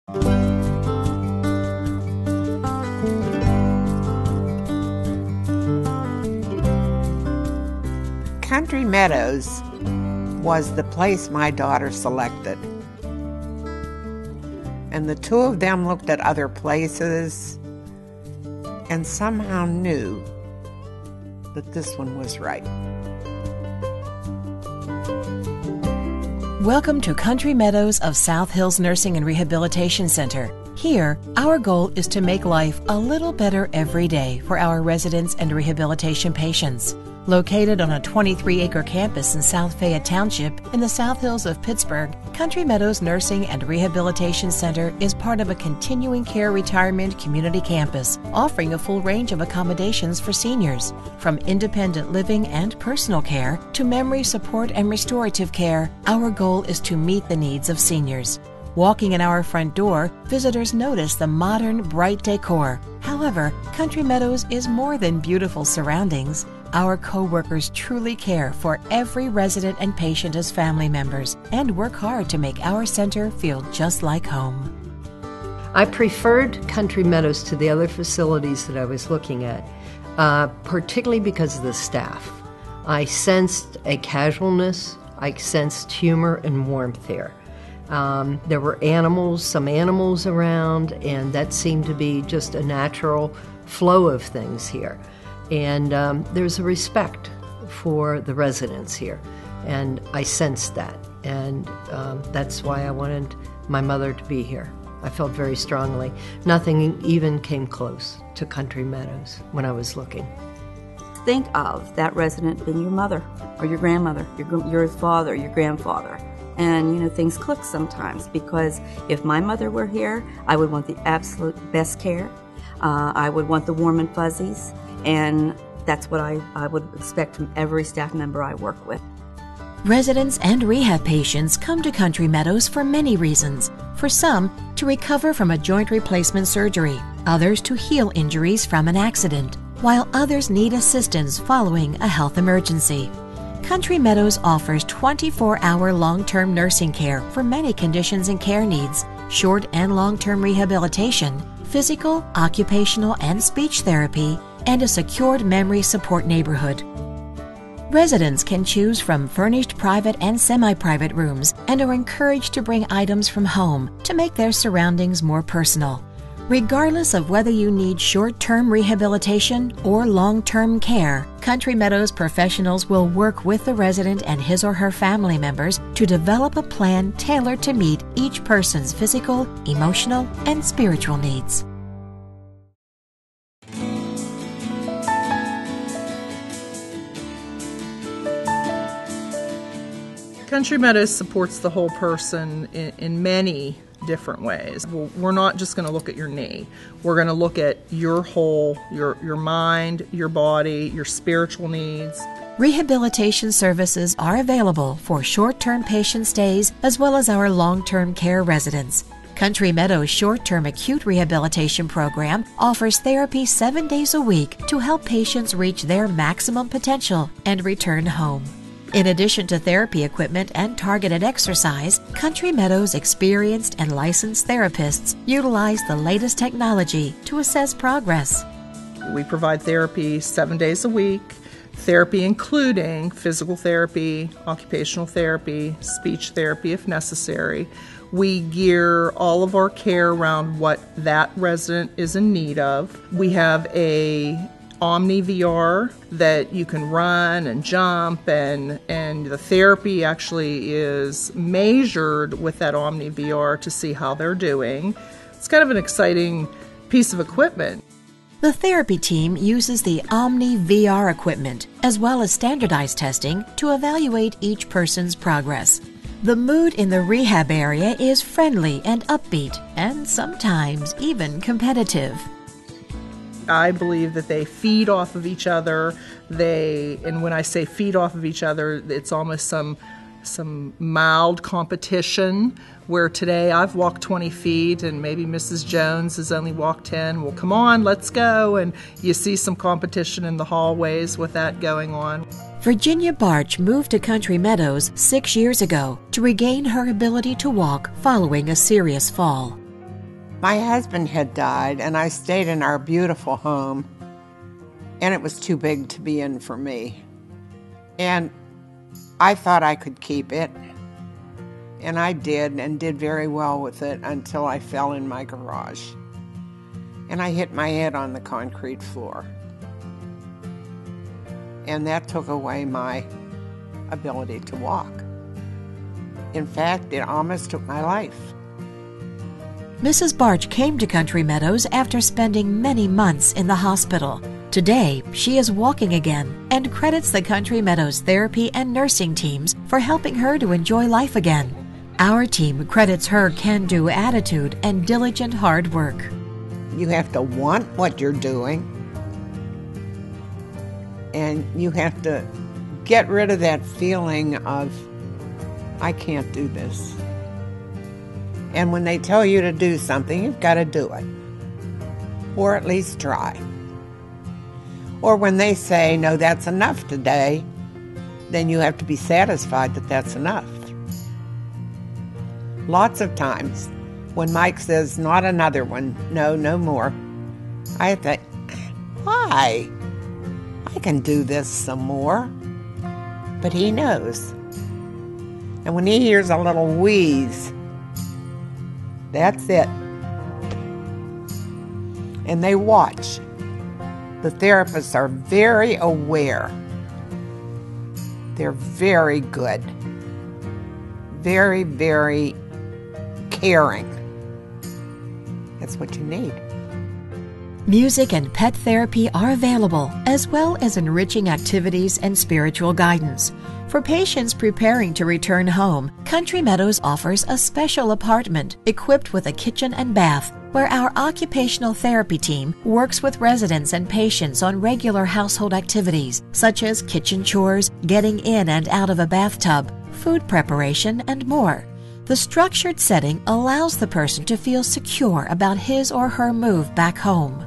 Country Meadows was the place my daughter selected. And the two of them looked at other places and somehow knew that this one was right. Welcome to Country Meadows of South Hills Nursing and Rehabilitation Center. Here, our goal is to make life a little better every day for our residents and rehabilitation patients. Located on a 23-acre campus in South Fayette Township in the South Hills of Pittsburgh, Country Meadows Nursing and Rehabilitation Center is part of a continuing care retirement community campus, offering a full range of accommodations for seniors, from independent living and personal care to memory support and restorative care. Our goal is to meet the needs of seniors. Walking in our front door, visitors notice the modern, bright decor. However, Country Meadows is more than beautiful surroundings. Our co-workers truly care for every resident and patient as family members and work hard to make our center feel just like home. I preferred Country Meadows to the other facilities that I was looking at, particularly because of the staff. I sensed a casualness, I sensed humor and warmth here. There were some animals around, and that seemed to be just a natural flow of things here. And there's a respect for the residents here, and I sensed that, and that's why I wanted my mother to be here. I felt very strongly. Nothing even came close to Country Meadows when I was looking. Think of that resident being your mother or your grandmother, your father, your grandfather. And, things click sometimes, because if my mother were here, I would want the absolute best care. I would want the warm and fuzzies. And that's what I would expect from every staff member I work with. Residents and rehab patients come to Country Meadows for many reasons. For some, to recover from a joint replacement surgery, others to heal injuries from an accident, while others need assistance following a health emergency. Country Meadows offers 24-hour long-term nursing care for many conditions and care needs, short and long-term rehabilitation, physical, occupational, and speech therapy, and a secured memory support neighborhood. Residents can choose from furnished private and semi-private rooms and are encouraged to bring items from home to make their surroundings more personal. Regardless of whether you need short-term rehabilitation or long-term care, Country Meadows professionals will work with the resident and his or her family members to develop a plan tailored to meet each person's physical, emotional, and spiritual needs. Country Meadows supports the whole person in many different ways. We're not just going to look at your knee. We're going to look at your whole, your mind, your body, your spiritual needs. Rehabilitation services are available for short-term patient stays as well as our long-term care residents. Country Meadows Short-Term Acute Rehabilitation Program offers therapy 7 days a week to help patients reach their maximum potential and return home. In addition to therapy equipment and targeted exercise, Country Meadows experienced and licensed therapists utilize the latest technology to assess progress. We provide therapy 7 days a week, therapy including physical therapy, occupational therapy, speech therapy if necessary. We gear all of our care around what that resident is in need of. We have a Omni VR that you can run and jump, and the therapy actually is measured with that Omni VR to see how they're doing. It's kind of an exciting piece of equipment. The therapy team uses the Omni VR equipment as well as standardized testing to evaluate each person's progress. The mood in the rehab area is friendly and upbeat, and sometimes even competitive. I believe that they feed off of each other. And when I say feed off of each other, it's almost some mild competition, where today I've walked 20 feet and maybe Mrs. Jones has only walked 10. Well, come on, let's go. And you see some competition in the hallways with that going on. Virginia Barch moved to Country Meadows 6 years ago to regain her ability to walk following a serious fall. My husband had died, and I stayed in our beautiful home, and it was too big to be in for me. And I thought I could keep it, and I did, and did very well with it until I fell in my garage. And I hit my head on the concrete floor. And that took away my ability to walk. In fact, it almost took my life. Mrs. Barch came to Country Meadows after spending many months in the hospital. Today, she is walking again and credits the Country Meadows therapy and nursing teams for helping her to enjoy life again. Our team credits her can-do attitude and diligent hard work. You have to want what you're doing, and you have to get rid of that feeling of, I can't do this. And when they tell you to do something, you've got to do it. Or at least try. Or when they say, no, that's enough today, then you have to be satisfied that that's enough. Lots of times, when Mike says, not another one, no more, I think, why? I can do this some more. But he knows. And when he hears a little wheeze, that's it. And they watch. The therapists are very aware. They're very good. Very, very caring. That's what you need. Music and pet therapy are available, as well as enriching activities and spiritual guidance. For patients preparing to return home, Country Meadows offers a special apartment equipped with a kitchen and bath, where our occupational therapy team works with residents and patients on regular household activities, such as kitchen chores, getting in and out of a bathtub, food preparation, and more. The structured setting allows the person to feel secure about his or her move back home.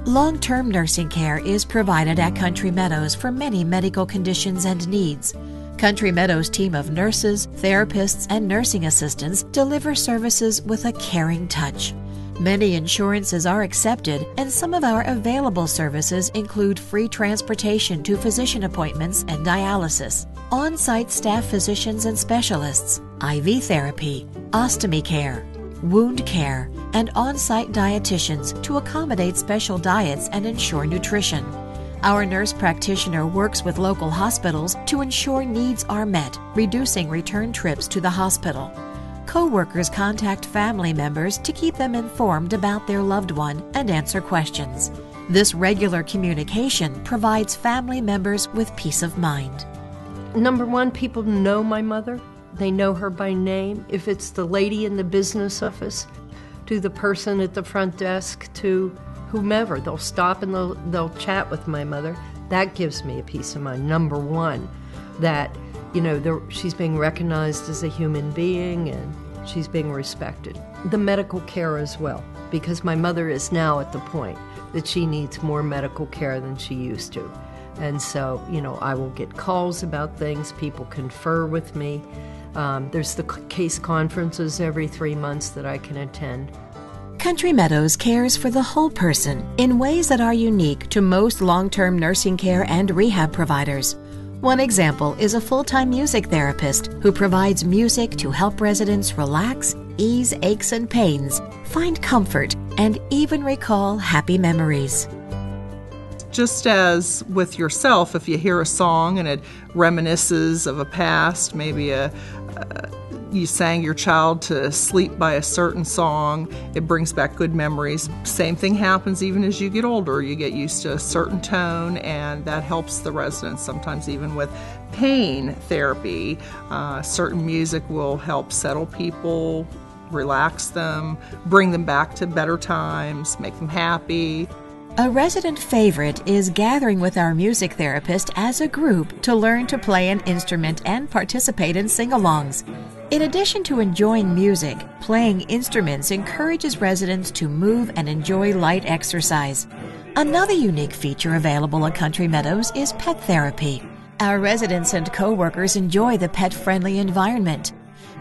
Long-term nursing care is provided at Country Meadows for many medical conditions and needs. Country Meadows' team of nurses, therapists, and nursing assistants deliver services with a caring touch. Many insurances are accepted, and some of our available services include free transportation to physician appointments and dialysis, on-site staff physicians and specialists, IV therapy, ostomy care, wound care, and on-site dietitians to accommodate special diets and ensure nutrition. Our nurse practitioner works with local hospitals to ensure needs are met, reducing return trips to the hospital. Co-workers contact family members to keep them informed about their loved one and answer questions. This regular communication provides family members with peace of mind. Number one, people know my mother. They know her by name. If it's the lady in the business office, to the person at the front desk, to whomever, they'll stop and they'll chat with my mother. That gives me a peace of mind. Number one, that she's being recognized as a human being and she's being respected. The medical care as well, because my mother is now at the point that she needs more medical care than she used to. And so, I will get calls about things, people confer with me. There's the case conferences every 3 months that I can attend. Country Meadows cares for the whole person in ways that are unique to most long-term nursing care and rehab providers. One example is a full-time music therapist who provides music to help residents relax, ease aches and pains, find comfort, and even recall happy memories. Just as with yourself, if you hear a song and it reminisces of a past, maybe you sang your child to sleep by a certain song, it brings back good memories. Same thing happens even as you get older. You get used to a certain tone, and that helps the residents. Sometimes even with pain therapy, certain music will help settle people, relax them, bring them back to better times, make them happy. A resident favorite is gathering with our music therapist as a group to learn to play an instrument and participate in sing-alongs. In addition to enjoying music, playing instruments encourages residents to move and enjoy light exercise. Another unique feature available at Country Meadows is pet therapy. Our residents and co-workers enjoy the pet-friendly environment.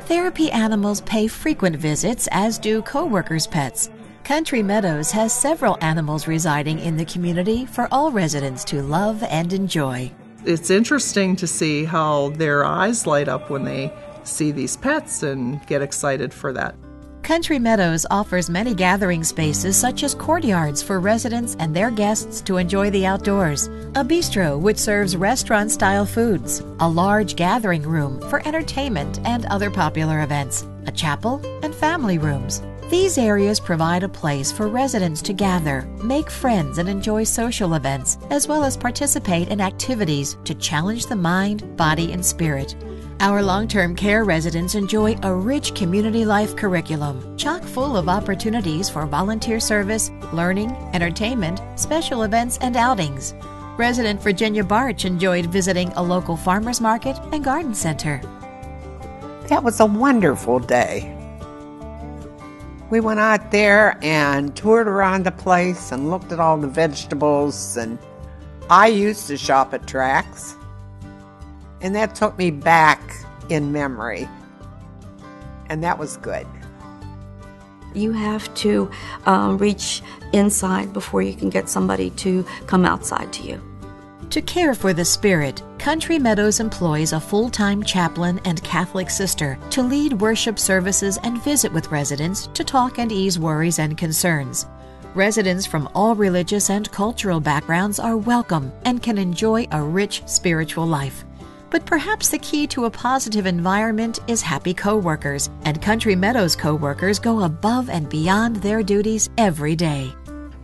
Therapy animals pay frequent visits, as do co-workers' pets. Country Meadows has several animals residing in the community for all residents to love and enjoy. It's interesting to see how their eyes light up when they see these pets and get excited for that. Country Meadows offers many gathering spaces such as courtyards for residents and their guests to enjoy the outdoors, a bistro which serves restaurant-style foods, a large gathering room for entertainment and other popular events, a chapel, and family rooms. These areas provide a place for residents to gather, make friends, and enjoy social events, as well as participate in activities to challenge the mind, body, and spirit. Our long-term care residents enjoy a rich community life curriculum, chock full of opportunities for volunteer service, learning, entertainment, special events, and outings. Resident Virginia Barch enjoyed visiting a local farmers market and garden center. That was a wonderful day. We went out there and toured around the place and looked at all the vegetables, and I used to shop at Tracks, and that took me back in memory, and that was good. You have to reach inside before you can get somebody to come outside to you. To care for the spirit, Country Meadows employs a full-time chaplain and Catholic sister to lead worship services and visit with residents to talk and ease worries and concerns. Residents from all religious and cultural backgrounds are welcome and can enjoy a rich spiritual life. But perhaps the key to a positive environment is happy co-workers, and Country Meadows co-workers go above and beyond their duties every day.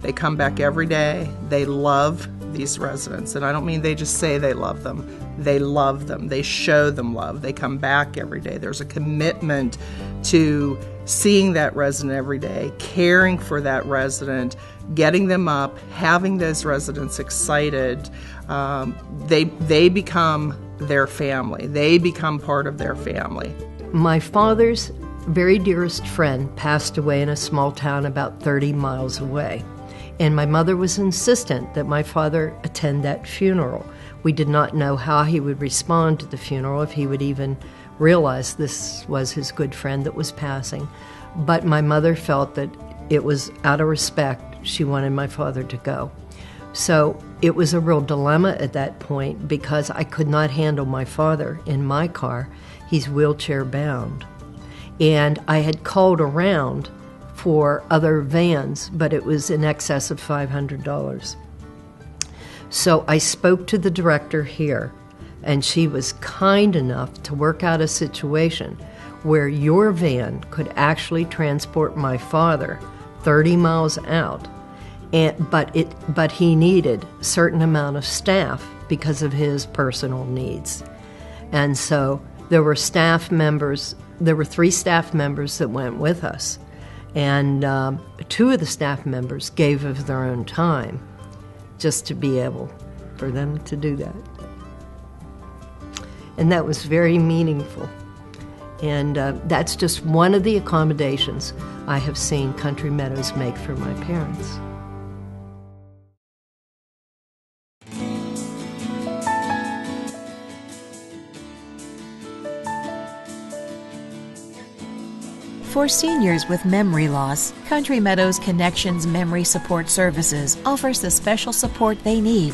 They come back every day. They love these residents, and I don't mean they just say they love them. They love them. They show them love. They come back every day. There's a commitment to seeing that resident every day, caring for that resident, getting them up, having those residents excited. They become their family. They become part of their family. My father's very dearest friend passed away in a small town about 30 miles away. And my mother was insistent that my father attend that funeral. We did not know how he would respond to the funeral, if he would even realize this was his good friend that was passing. But my mother felt that it was out of respect. She wanted my father to go. So it was a real dilemma at that point because I could not handle my father in my car. He's wheelchair bound. And I had called around for other vans, but it was in excess of $500. So I spoke to the director here, and she was kind enough to work out a situation where your van could actually transport my father 30 miles out, but he needed a certain amount of staff because of his personal needs. And so there were staff members, there were 3 staff members that went with us. And 2 of the staff members gave of their own time just to be able for them to do that. And that was very meaningful. And that's just one of the accommodations I have seen Country Meadows make for my parents. For seniors with memory loss, Country Meadows Connections Memory Support Services offers the special support they need.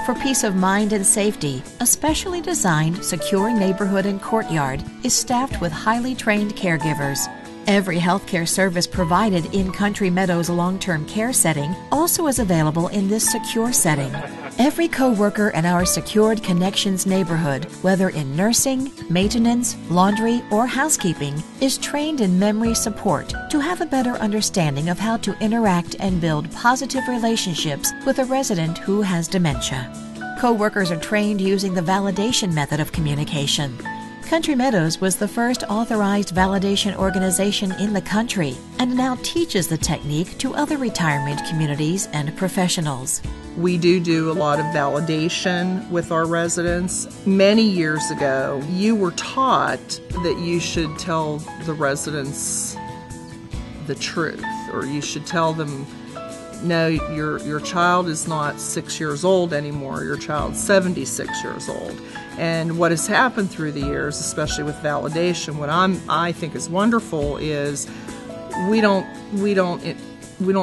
For peace of mind and safety, a specially designed, secure neighborhood and courtyard is staffed with highly trained caregivers. Every healthcare service provided in Country Meadows long-term care setting also is available in this secure setting. Every co-worker in our secured Connections neighborhood, whether in nursing, maintenance, laundry, or housekeeping, is trained in memory support to have a better understanding of how to interact and build positive relationships with a resident who has dementia. Co-workers are trained using the validation method of communication. Country Meadows was the first authorized validation organization in the country and now teaches the technique to other retirement communities and professionals. We do a lot of validation with our residents. Many years ago, you were taught that you should tell the residents the truth, or you should tell them no, your child is not 6 years old anymore, your child's 76 years old. And what has happened through the years, especially with validation, what I think is wonderful is we don't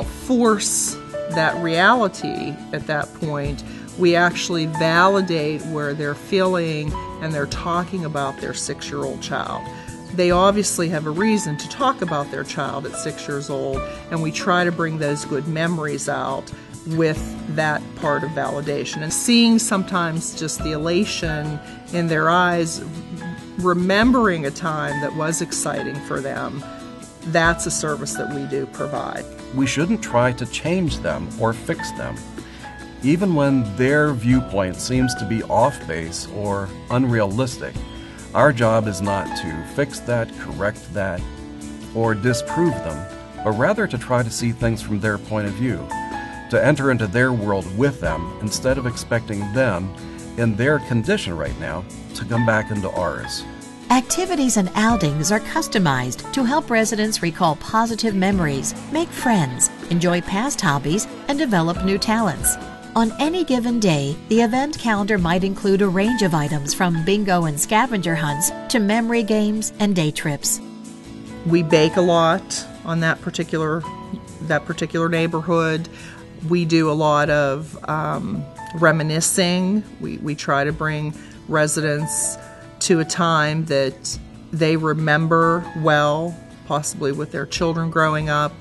force that reality at that point. We actually validate where they're feeling and they're talking about their 6-year-old child. They obviously have a reason to talk about their child at 6 years old, and we try to bring those good memories out with that part of validation. And seeing sometimes just the elation in their eyes, remembering a time that was exciting for them, that's a service that we do provide. We shouldn't try to change them or fix them. Even when their viewpoint seems to be off base or unrealistic, our job is not to fix that, correct that, or disprove them, but rather to try to see things from their point of view, to enter into their world with them instead of expecting them, in their condition right now, to come back into ours. Activities and outings are customized to help residents recall positive memories, make friends, enjoy past hobbies, and develop new talents. On any given day, the event calendar might include a range of items from bingo and scavenger hunts to memory games and day trips. We bake a lot on that particular neighborhood. We do a lot of reminiscing. We try to bring residents to a time that they remember well, possibly with their children growing up.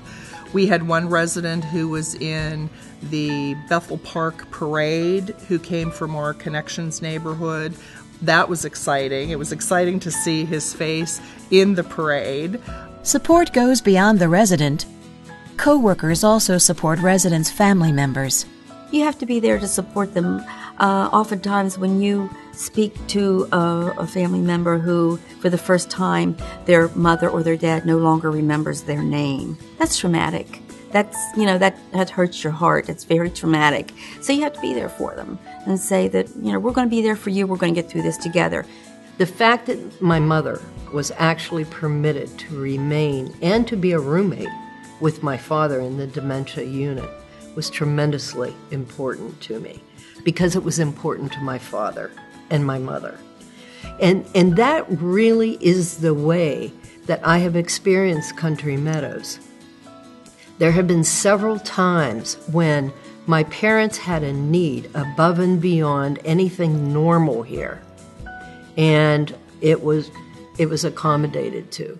We had one resident who was in the Bethel Park Parade who came from our Connections neighborhood. That was exciting. It was exciting to see his face in the parade. Support goes beyond the resident. Co-workers also support residents' family members. You have to be there to support them. Oftentimes when you speak to a family member who, for the first time, their mother or their dad no longer remembers their name, that's traumatic. That hurts your heart. It's very traumatic. So you have to be there for them and say that, we're going to be there for you. We're going to get through this together. The fact that my mother was actually permitted to remain and to be a roommate with my father in the dementia unit was tremendously important to me, because it was important to my father and my mother. And that really is the way that I have experienced Country Meadows. There have been several times when my parents had a need above and beyond anything normal here, and it was accommodated to.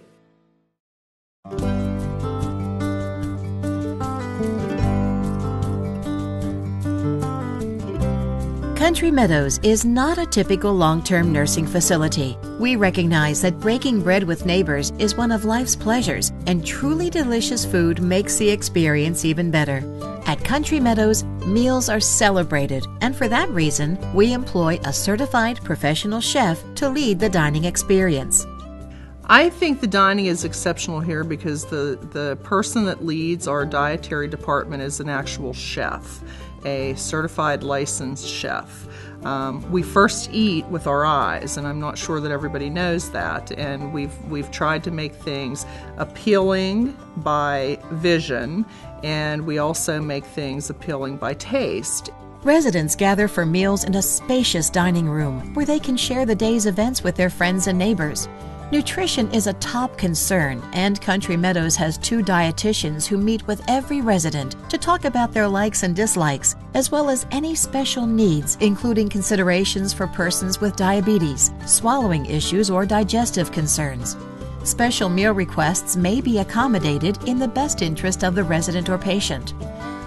Country Meadows is not a typical long-term nursing facility. We recognize that breaking bread with neighbors is one of life's pleasures, and truly delicious food makes the experience even better. At Country Meadows, meals are celebrated, and for that reason, we employ a certified professional chef to lead the dining experience. I think the dining is exceptional here because the person that leads our dietary department is an actual chef, a certified licensed chef. We first eat with our eyes, and I'm not sure that everybody knows that, and we've tried to make things appealing by vision, and we also make things appealing by taste. Residents gather for meals in a spacious dining room where they can share the day's events with their friends and neighbors. Nutrition is a top concern, and Country Meadows has 2 dietitians who meet with every resident to talk about their likes and dislikes, as well as any special needs, including considerations for persons with diabetes, swallowing issues, or digestive concerns. Special meal requests may be accommodated in the best interest of the resident or patient.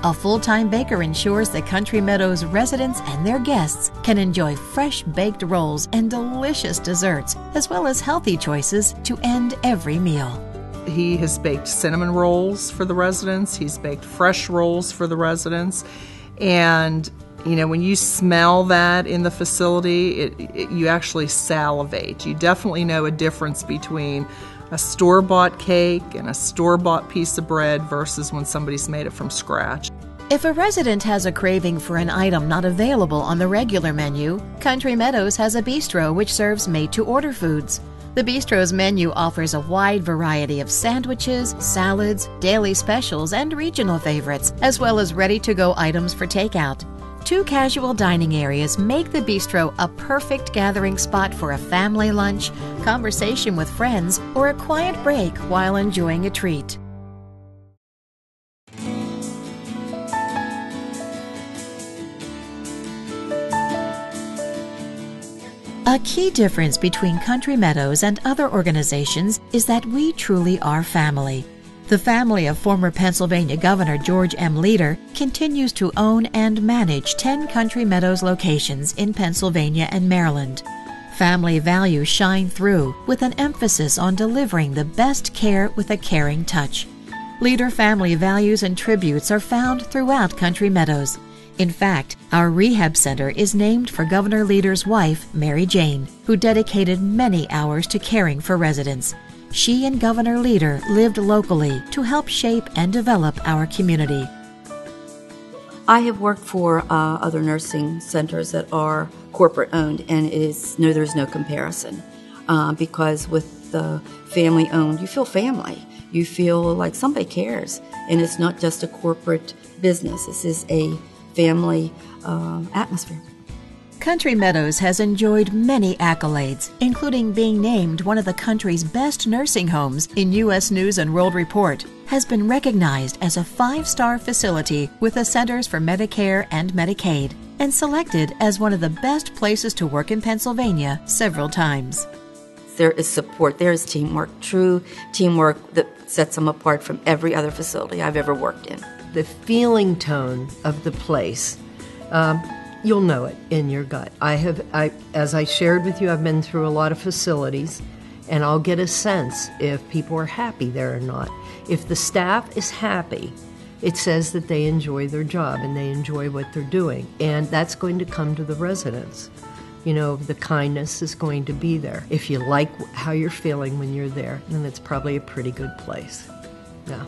A full-time baker ensures that Country Meadows residents and their guests can enjoy fresh baked rolls and delicious desserts, as well as healthy choices to end every meal. He has baked cinnamon rolls for the residents. He's baked fresh rolls for the residents. And, when you smell that in the facility, you actually salivate. You definitely know a difference between a store-bought cake and a store-bought piece of bread versus when somebody's made it from scratch. If a resident has a craving for an item not available on the regular menu, Country Meadows has a bistro which serves made-to-order foods. The bistro's menu offers a wide variety of sandwiches, salads, daily specials, and regional favorites, as well as ready-to-go items for takeout. 2 casual dining areas make the bistro a perfect gathering spot for a family lunch, conversation with friends, or a quiet break while enjoying a treat. A key difference between Country Meadows and other organizations is that we truly are family. The family of former Pennsylvania Governor George M. Leader continues to own and manage 10 Country Meadows locations in Pennsylvania and Maryland. Family values shine through with an emphasis on delivering the best care with a caring touch. Leader family values and tributes are found throughout Country Meadows. In fact, our rehab center is named for Governor Leader's wife, Mary Jane, who dedicated many hours to caring for residents. She and Governor Leader lived locally to help shape and develop our community. I have worked for other nursing centers that are corporate owned, and there's no comparison because with the family owned, you feel family. You feel like somebody cares, and it's not just a corporate business. This is a family atmosphere. Country Meadows has enjoyed many accolades, including being named one of the country's best nursing homes in U.S. News & World Report, has been recognized as a 5-star facility with the Centers for Medicare and Medicaid, and selected as one of the best places to work in Pennsylvania several times. There is support, there is teamwork, true teamwork that sets them apart from every other facility I've ever worked in. The feeling tone of the place, you'll know it in your gut. As I shared with you, I've been through a lot of facilities, and I'll get a sense if people are happy there or not. If the staff is happy, it says that they enjoy their job and they enjoy what they're doing, and that's going to come to the residents. You know, the kindness is going to be there. If you like how you're feeling when you're there, then it's probably a pretty good place. Yeah.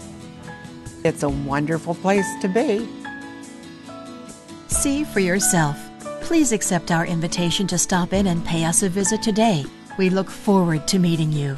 It's a wonderful place to be. See for yourself. Please accept our invitation to stop in and pay us a visit today. We look forward to meeting you.